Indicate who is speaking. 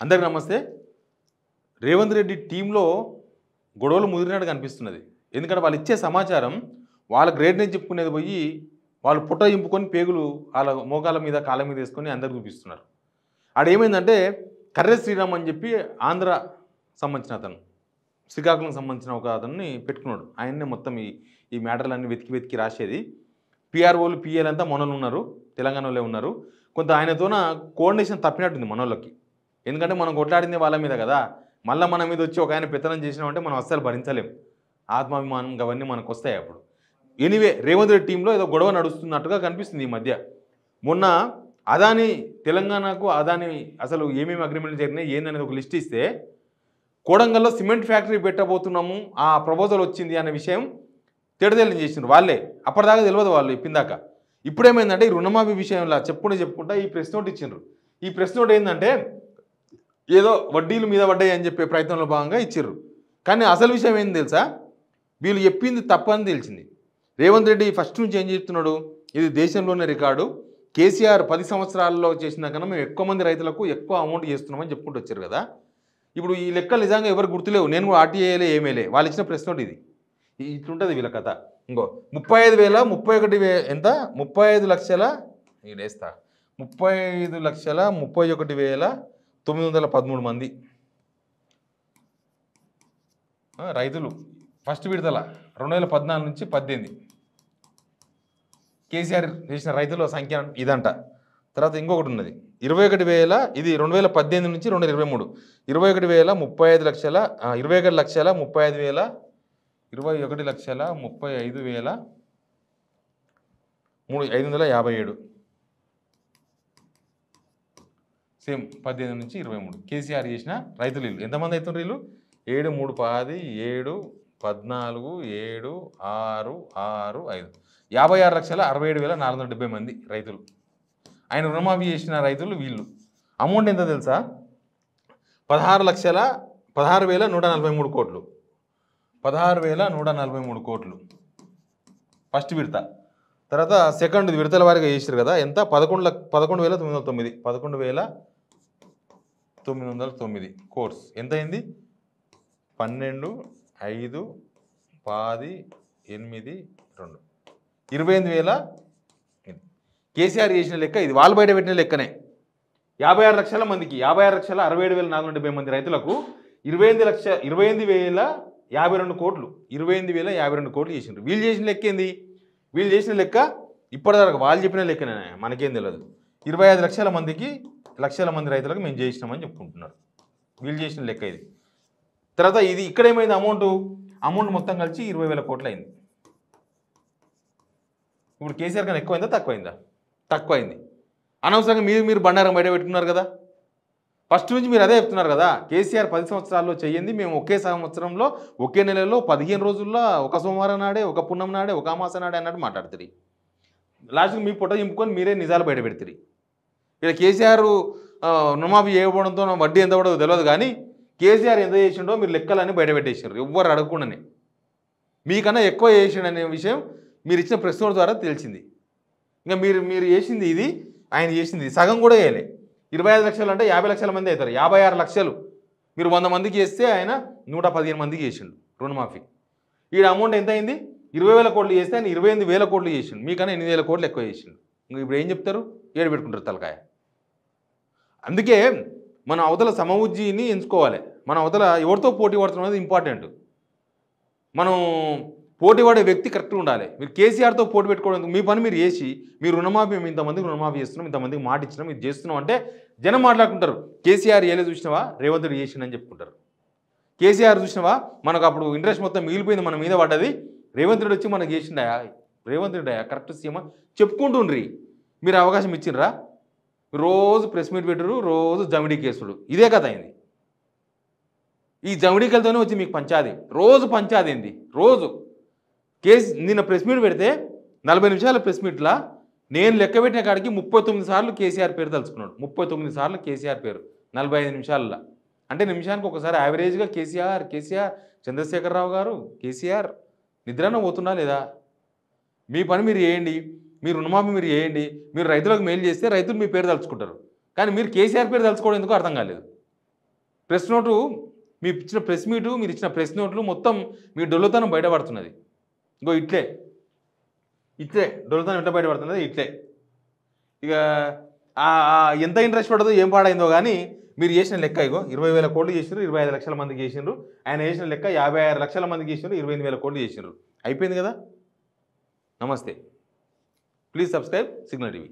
Speaker 1: అందరికీ నమస్తే. రేవంత్ రెడ్డి టీంలో గొడవలు ముదిరినట్టు కనిపిస్తున్నది. ఎందుకంటే వాళ్ళు ఇచ్చే సమాచారం వాళ్ళ గ్రేట్‌నెస్ చెప్పుకునేది పోయి వాళ్ళు పుట్ట చింపుకొని పేగులు వాళ్ళ మోకాళ్ళ మీద కాళ్ళ మీద వేసుకొని అందరికి చూపిస్తున్నారు. ఆడేమైందంటే కర్రె శ్రీరామ్ అని చెప్పి ఆంధ్ర సంబంధించిన అతను, శ్రీకాకుళం సంబంధించిన ఒక అతన్ని పెట్టుకున్నాడు. ఆయన్నే మొత్తం ఈ మ్యాటర్లన్నీ వెతికి రాసేది. పిఆర్ఓలు పిఏలంతా మనోళ్ళు ఉన్నారు, తెలంగాణలో ఉన్నారు. కొంత ఆయనతోన కోఆర్డినేషన్ తప్పినట్టుంది మనోళ్ళకి. ఎందుకంటే మనం కొట్లాడింది వాళ్ళ మీద కదా, మళ్ళీ మన మీద వచ్చి ఒక ఆయన పెత్తనం చేసినామంటే మనం అస్సలు భరించలేం. ఆత్మాభిమానం అవన్నీ మనకు వస్తాయి అప్పుడు. ఎనీవే రేవంత్ రెడ్డి టీంలో ఏదో గొడవ నడుస్తున్నట్టుగా కనిపిస్తుంది ఈ మధ్య. మొన్న అదాని తెలంగాణకు అదాని అసలు ఏమేమి అగ్రిమెంట్లు జరిగినాయి ఏందనేది ఒక లిస్ట్ ఇస్తే కోడంగల్లో సిమెంట్ ఫ్యాక్టరీ పెట్టబోతున్నాము, ఆ ప్రపోజల్ వచ్చింది అనే విషయం తెడతెల్లం చేసిండ్రు వాళ్ళే. అప్పటిదాకా తెలియదు వాళ్ళు ఇప్పిందాక. ఇప్పుడేమైందంటే ఈ రుణమాఫీ విషయంలో చెప్పుకుంటా ఈ ప్రెస్ నోట్ ఇచ్చిండ్రు. ఈ ప్రెస్ నోట్ ఏంటంటే ఏదో వడ్డీలు మీద పడ్డాయి అని చెప్పే ప్రయత్నంలో భాగంగా ఇచ్చిర్రు. కానీ అసలు విషయం ఏంది తెలుసా, వీళ్ళు చెప్పింది తప్పని తెలిసింది. రేవంత్ రెడ్డి ఫస్ట్ నుంచి ఏం చెప్తున్నాడు, ఇది దేశంలోనే రికార్డు, కేసీఆర్ 10 సంవత్సరాల్లో చేసిన కన్నా మేము ఎక్కువ మంది రైతులకు ఎక్కువ అమౌంట్ చేస్తున్నామని చెప్పుకుంటూ వచ్చారు కదా. ఇప్పుడు ఈ లెక్కలు నిజంగా ఎవరు గుర్తులేవు, నేను కూడా ఆర్టీఏలే ఏమేలే, వాళ్ళు ఇచ్చిన ప్రెస్ నోట్ ఇది. ఇట్లుంటుంది వీళ్ళ కథ. ఇంకో 35,031 ఎంత 35 లక్షల వేస్తా 35,31,913 మంది రైతులు ఫస్ట్ విడతల 2014 నుంచి 18 కేసీఆర్ చేసిన రైతుల సంఖ్య ఇదంట. తర్వాత ఇంకొకటి ఉన్నది 21,000, ఇది 2018 నుంచి 2023 21,35,557 సేమ్ 18 నుంచి 23 కేసీఆర్ చేసిన రైతులు వీళ్ళు ఎంతమంది అవుతున్నారు? వీళ్ళు 7, 3, 10, 7, 14, 7, 6, 6, 5 56,67,470 మంది రైతులు. ఆయన రుణమాఫీ చేసిన రైతులు వీళ్ళు. అమౌంట్ ఎంత తెలుసా, 16,143 కోట్లు. 16,143 కోట్లు ఫస్ట్ విడత. తర్వాత సెకండ్ విడతల వారిగా చేసారు కదా, ఎంత 11,909 11,909 కోర్స్ ఎంత అయింది? 12, 5, 10, 8, 2 28,000. కేసీఆర్ చేసిన లెక్క ఇది, వాళ్ళు బయట పెట్టిన లెక్కనే. 56 లక్షల మందికి 56,67,470 మంది రైతులకు 28,052 కోట్లు 28,052 కోట్లు చేసిండ్రు. వీళ్ళు చేసిన లెక్క ఏంది? వీళ్ళు చేసిన లెక్క ఇప్పటిదాకా వాళ్ళు చెప్పిన లెక్కనే, మనకేం తెలియదు. 25 లక్షల మంది రైతులకు మేము చేసినామని చెప్పుకుంటున్నారు. వీళ్ళు చేసిన లెక్క ఇది. తర్వాత ఇది ఇక్కడ ఏమైంది, అమౌంట్ మొత్తం కలిసి 20,000 కోట్లు అయింది. ఇప్పుడు కేసీఆర్ కన్నా ఎక్కువైందా తక్కువైందా? తక్కువైంది. అనవసరంగా మీరు బండారం బయట పెట్టుకున్నారు కదా. ఫస్ట్ నుంచి మీరు అదే చెప్తున్నారు కదా, కేసీఆర్ 10 సంవత్సరాల్లో చెయ్యింది మేము ఒకే సంవత్సరంలో ఒకే నెలలో 15 రోజుల్లో ఒక సోమవారం నాడే, ఒక పున్నం నాడే, ఒక అమాస నాడే అన్నట్టు మాట్లాడుతుంది. లాస్ట్కి మీ పుట్ట చింపుకొని మీరే నిజాలు బయట పెడుతుంది. ఇక్కడ కేసీఆర్ రుణమాఫీ చేయకపోవడంతో వడ్డీ ఎంత పడదో తెలియదు, కానీ కేసీఆర్ ఎంత చేసిండో మీరు లెక్కలన్నీ బయట పెట్టేసారు ఎవ్వరు అడగకుండానే. మీకన్నా ఎక్కువ చేసిండనే విషయం మీరు ఇచ్చిన ప్రెస్ నోట్ ద్వారా తెలిసింది. ఇంకా మీరు చేసింది ఇది, ఆయన చేసింది సగం కూడా వేయలే. 25 లక్షలు అంటే 50 లక్షల మంది అవుతారు. 56 లక్షలు మీరు 100 మందికి చేస్తే ఆయన 115 మందికి చేసిండు రుణమాఫీ. ఈ అమౌంట్ ఎంత అయింది? 20,000 కోట్లు చేస్తే ఆయన 28,000 కోట్లు చేసిండు. మీకన్నా 8,000 కోట్లు ఎక్కువ చేసిండు. ఇంకా ఇప్పుడు ఏం చెప్తారు? ఏడు పెట్టుకుంటారు తలకాయ. అందుకే మన అవతల సమవుజ్జీని ఎంచుకోవాలి. మన అవతల ఎవరితో పోటీ పడుతున్నది అనేది ఇంపార్టెంట్. మనం పోటీ పడే వ్యక్తి కరెక్ట్గా ఉండాలి. మీరు కేసీఆర్తో పోటీ పెట్టుకోవడం, మీ పని మీరు చేసి మీరు రుణమాఫీ మేము ఇంతమందికి రుణమాఫీ చేస్తున్నాం, ఇంతమందికి మాట ఇచ్చినాం, ఇది చేస్తున్నాం అంటే జనం మాట్లాడుకుంటారు. కేసీఆర్ ఏలే చూసినావా, రేవంత్ రెడ్డి చేసిండని చెప్పుకుంటారు. కేసీఆర్ చూసినావా, మనకు అప్పుడు ఇంట్రెస్ట్ మొత్తం మిగిలిపోయింది, మన మీద పడ్డది, రేవంత్ రెడ్డి వచ్చి మనకు చేసిండా, రేవంత్ రెడ్డి కరెక్ట్ సీఎం చెప్పుకుంటుండ్రి. మీరు అవకాశం ఇచ్చిండ్రా? రోజు ప్రెస్ మీట్ పెట్టరు, రోజు జమిడీ కేసుడు, ఇదే కథ అయింది. ఈ జమిడీకలతోనే వచ్చి మీకు పంచాది, రోజు పంచాది ఏంది రోజు. నిన్న ప్రెస్ మీట్ పెడితే 40 నిమిషాల ప్రెస్ మీట్లా నేను లెక్క పెట్టిన కాడికి 39 సార్లు కేసీఆర్ పేరు తలుచుకున్నాడు. 39 సార్లు కేసీఆర్ పేరు 45 నిమిషాలలో. అంటే నిమిషానికి ఒకసారి యావరేజ్గా కేసీఆర్, చంద్రశేఖరరావు గారు, కేసీఆర్ నిద్రన పోతున్నా లేదా? మీ పని మీరు చేయండి, మీరు రుణమాఫీ మీరు చేయండి, మీరు రైతులకు మేలు చేస్తే రైతులు మీ పేరు తలుచుకుంటారు. కానీ మీరు కేసీఆర్ పేరు తలుచుకోవడం ఎందుకు అర్థం కాలేదు. ప్రెస్ నోటు మీ ఇచ్చిన ప్రెస్ మీటు మీరు ఇచ్చిన ప్రెస్ నోట్లు మొత్తం మీ డొల్లతనం బయటపడుతున్నది. ఇంకో ఇట్లే డొల్లతనం ఎట్లా బయటపడుతున్నది ఇట్లే. ఇక ఎంత ఇంట్రెస్ట్ పడదో ఏం పాడైందో కానీ మీరు చేసిన లెక్క ఇగో 20,000 కోట్లు చేసినారు, 25 లక్షల మందికి చేసినారు. ఆయన చేసిన లెక్క 56 లక్షల మందికి చేసినారు, 28,000 కోట్లు చేసినారు. అయిపోయింది కదా. నమస్తే. Please subscribe signal TV.